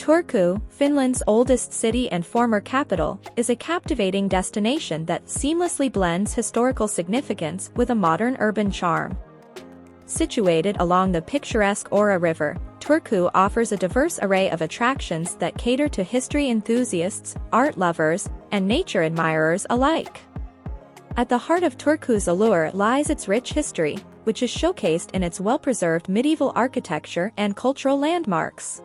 Turku, Finland's oldest city and former capital, is a captivating destination that seamlessly blends historical significance with a modern urban charm. Situated along the picturesque Åbo River, Turku offers a diverse array of attractions that cater to history enthusiasts, art lovers, and nature admirers alike. At the heart of Turku's allure lies its rich history, which is showcased in its well-preserved medieval architecture and cultural landmarks.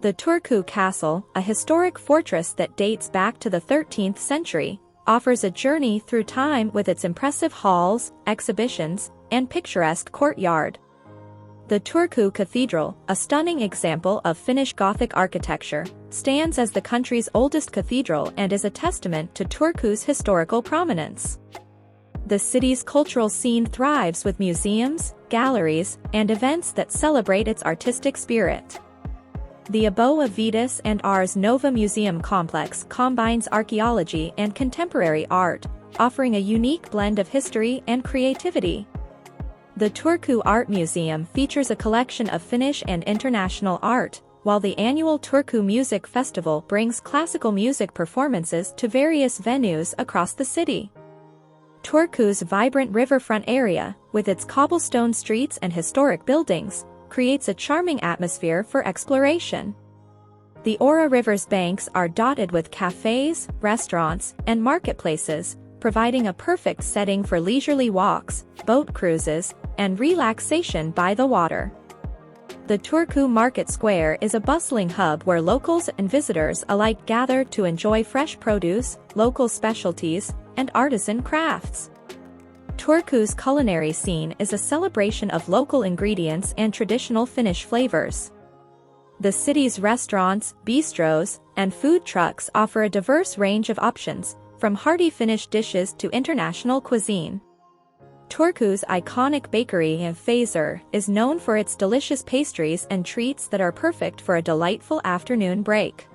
The Turku Castle, a historic fortress that dates back to the 13th century, offers a journey through time with its impressive halls, exhibitions, and picturesque courtyard. The Turku Cathedral, a stunning example of Finnish Gothic architecture, stands as the country's oldest cathedral and is a testament to Turku's historical prominence. The city's cultural scene thrives with museums, galleries, and events that celebrate its artistic spirit. The Åbo Akademi and Ars Nova Museum complex combines archaeology and contemporary art, offering a unique blend of history and creativity. The Turku Art Museum features a collection of Finnish and international art, while the annual Turku Music Festival brings classical music performances to various venues across the city. Turku's vibrant riverfront area, with its cobblestone streets and historic buildings, creates a charming atmosphere for exploration. The Åbo River's banks are dotted with cafes, restaurants, and marketplaces, providing a perfect setting for leisurely walks, boat cruises, and relaxation by the water. The Turku Market Square is a bustling hub where locals and visitors alike gather to enjoy fresh produce, local specialties, and artisan crafts. Turku's culinary scene is a celebration of local ingredients and traditional Finnish flavors. The city's restaurants, bistros, and food trucks offer a diverse range of options, from hearty Finnish dishes to international cuisine. Turku's iconic bakery in Fazer is known for its delicious pastries and treats that are perfect for a delightful afternoon break.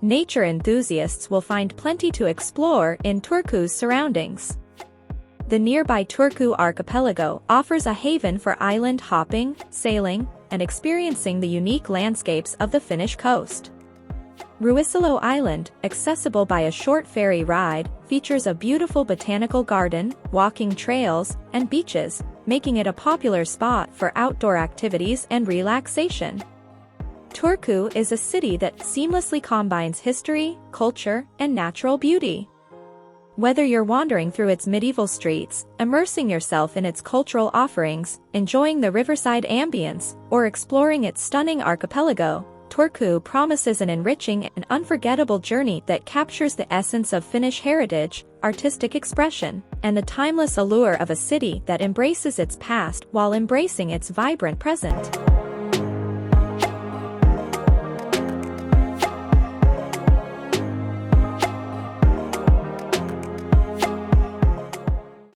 Nature enthusiasts will find plenty to explore in Turku's surroundings. The nearby Turku archipelago offers a haven for island hopping, sailing, and experiencing the unique landscapes of the Finnish coast. Ruissalo Island, accessible by a short ferry ride, features a beautiful botanical garden, walking trails, and beaches, making it a popular spot for outdoor activities and relaxation. Turku is a city that seamlessly combines history, culture, and natural beauty. Whether you're wandering through its medieval streets, immersing yourself in its cultural offerings, enjoying the riverside ambience, or exploring its stunning archipelago, Turku promises an enriching and unforgettable journey that captures the essence of Finnish heritage, artistic expression, and the timeless allure of a city that embraces its past while embracing its vibrant present.